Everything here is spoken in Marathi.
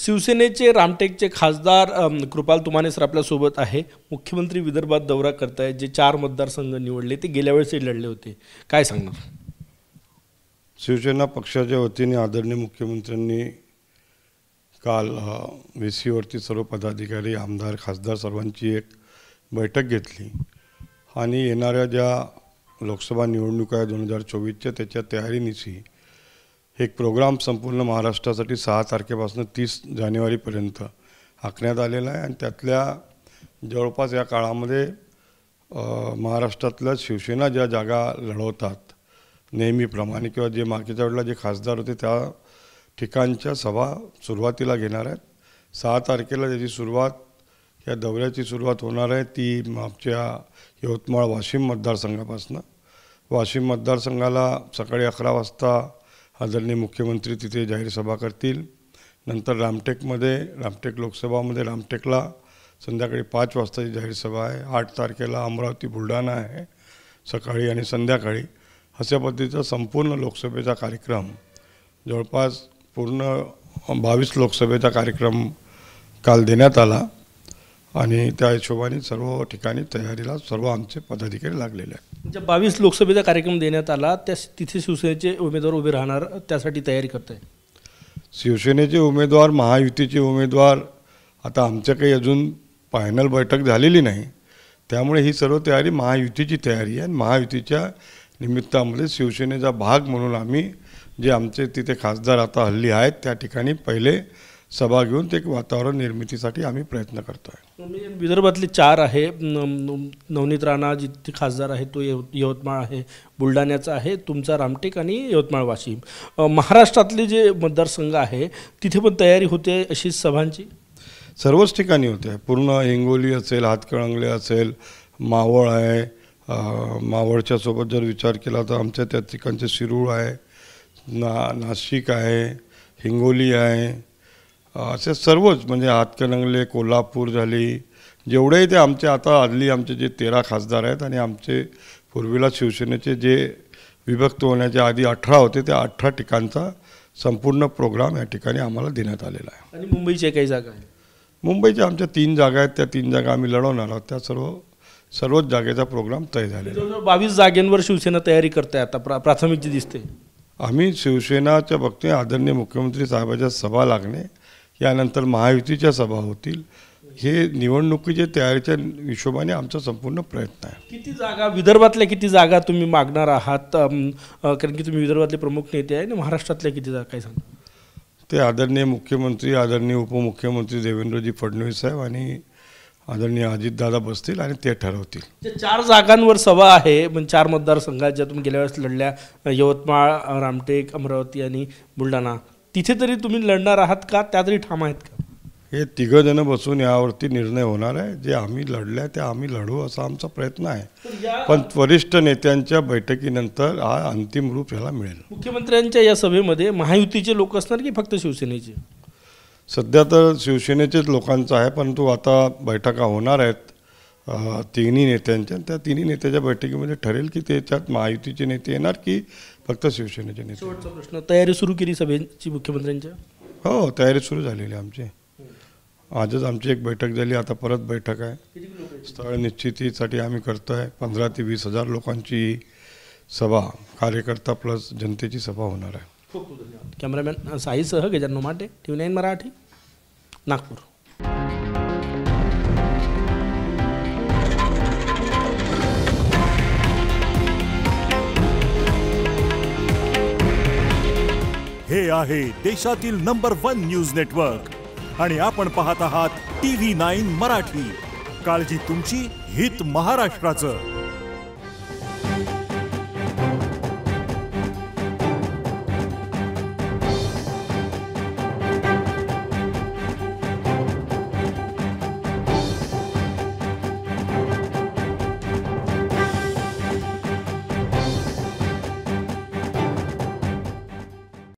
शिवसेनेचे रामटेकचे खासदार कृपाल तुमाने सर आपल्यासोबत आहे। मुख्यमंत्री विदर्भात दौरा करतायत। जे 4 मतदारसंघ निवडले ते गेल्या वेळेसही लढले होते, काय सांगणार? शिवसेना पक्षाच्या वतीने आदरणीय मुख्यमंत्र्यांनी काल VC वरती सर्व पदाधिकारी, आमदार, खासदार सर्वांची एक बैठक घेतली आणि येणाऱ्या ज्या लोकसभा निवडणुका 2024च्या त्याच्या तयारीनिशी एक प्रोग्राम संपूर्ण महाराष्ट्रासाठी 6 तारखेपासून 30 जानेवारीपर्यंत आखण्यात आलेला आहे आणि त्यातल्या जवळपास या काळामध्ये महाराष्ट्रातल्या शिवसेना ज्या जागा लढवतात नेहमीप्रमाणे किंवा जे मागच्या वेळेला जे खासदार होते त्या ठिकाणच्या सभा सुरुवातीला घेणार आहेत। 6 तारखेला त्याची सुरुवात, या दौऱ्याची सुरुवात होणार आहे ती आमच्या यवतमाळ वाशिम मतदारसंघापासून। वाशिम मतदारसंघाला सकाळी 11 वाजता आदरणीय मुख्यमंत्री तिथे जाहीर सभा करतील। नंतर रामटेक लोकसभामध्ये रामटेकला संध्याकाळी 5 वाजताची जाहीर सभा आहे। 8 तारखेला अमरावती बुलढाणा आहे सकाळी आणि संध्याकाळी। अशा पद्धतीचा संपूर्ण लोकसभेचा कार्यक्रम, जवळपास पूर्ण 22 लोकसभेचा कार्यक्रम काल देण्यात आला आणि त्या हिशोबाने सर्व ठिकाणी तयारीला सर्व आमचे पदाधिकारी लागलेले आहेत। म्हणजे 22 लोकसभेचा कार्यक्रम देण्यात आला, त्या तिथे शिवसेनेचे उमेदवार उभे राहणार, त्यासाठी तयारी करताय? शिवसेनेचे उमेदवार, महायुतीचे उमेदवार, आता आमच्या काही अजून फायनल बैठक झालेली नाही, त्यामुळे ही सर्व तयारी महायुतीची तयारी आहे। महायुतीच्या निमित्तामध्ये शिवसेनेचा भाग म्हणून आम्ही जे आमचे तिथे खासदार आता हल्ली आहेत त्या ठिकाणी पहिले सभा घेऊन ते वातावरण निर्मितीसाठी आम्ही प्रयत्न करतो आहे। विदर्भातले 4 आहे, नवनीत राणा जिथे खासदार आहे तो यवतमाळ आहे, बुलढाण्याचा आहे तुमचा रामटेक आणि यवतमाळ वाशिम। महाराष्ट्रातले जे मतदारसंघ आहे तिथे पण तयारी होते अशी सभांची? सर्वच ठिकाणी होते, पूर्ण हिंगोली असेल, हातकणंगले असेल, मावळ आहे, मावळच्या सोबत जर विचार केला तर आमच्या त्या ठिकाणचे शिरूळ आहे, नाशिक आहे, हिंगोली आहे, असे सर्वच म्हणजे हातकणंगले, कोल्हापूर झाली, जेवढे ते आमचे आता हल्ली आमचे जे 13 खासदार आहेत आणि आमचे पूर्वीला शिवसेनेचे जे विभक्त होण्याच्या आधी 18 होते त्या 18 ठिकाणचा संपूर्ण प्रोग्राम या ठिकाणी आम्हाला देण्यात आलेला आहे। आणि मुंबईच्या काही जागा आहे? मुंबईच्या आमच्या 3 जागा आहेत, त्या 3 जागा आम्ही लढवणार आहोत, त्या सर्वच जागेचा प्रोग्राम तय झालेला आहे। 22 जागेंवर शिवसेना तयारी करते आता, प्राथमिक जी दिसते। आम्ही शिवसेनाच्या बघतोय आदरणीय मुख्यमंत्री साहेबांच्या सभा लागणे, यानंतर महायुतीच्या सभा होतील, हे निवडणुकीच्या तयारीच्या हिशोबाने आमचा संपूर्ण प्रयत्न आहे। किती जागा विदर्भातल्या किती जागा तुम्ही मागणार आहात? कारण की तुम्ही विदर्भातले प्रमुख नेते आहे आणि महाराष्ट्रातल्या किती जागा काय सांगा? ते आदरणीय मुख्यमंत्री, आदरणीय उपमुख्यमंत्री देवेंद्रजी फडणवीस साहेब आणि आदरणीय अजितदादा बसतील आणि ते ठरवतील। जे 4 जागांवर सभा आहे, पण 4 मतदारसंघात ज्या तुम्ही गेल्या वेळेस लढल्या, यवतमाळ, रामटेक, अमरावती आणि बुलढाणा, तिथे तरी तुम्ही लढणार आहात का? त्या तरी ठाम आहेत का? हे 3 जण बसून यावरती निर्णय होणार आहे। जे आम्ही लढल्या त्या आम्ही लढू असा आमचा प्रयत्न आहे, पण वरिष्ठ नेत्यांच्या बैठकीनंतर हा अंतिम रूप याला मिळेल। मुख्यमंत्र्यांच्या या सभेमध्ये महायुतीचे लोक असणार की फक्त शिवसेनेचे? सध्या तर शिवसेनेचेच लोकांचं आहे, परंतु आता बैठका होणार आहेत 3ही नेत्यांच्या, त्या 3ही नेत्याच्या बैठकीमध्ये ठरेल की त्याच्यात महायुतीचे नेते येणार की फक्त शिवसेनेचे नेते। शेवटचा प्रश्न, तयारी सुरू केली सभेची मुख्यमंत्र्यांच्या? हो, तयारी सुरू झालेली आहे आमची। आजच आमची एक बैठक झाली, आता परत बैठक आहे। स्थळ निश्चितीसाठी आम्ही करतो आहे। 15 ते 20 हजार लोकांची सभा, कार्यकर्ता प्लस जनतेची सभा होणार आहे। खूप खूप धन्यवाद। कॅमेरामॅन साईसह गजानन माटे, TV9 मराठी, नागपूर। हे आहे देशातील नंबर 1 न्यूज नेटवर्क आणि आपण पाहत आहात TV9 मराठी। काळजी तुमची, हित महाराष्ट्राचं।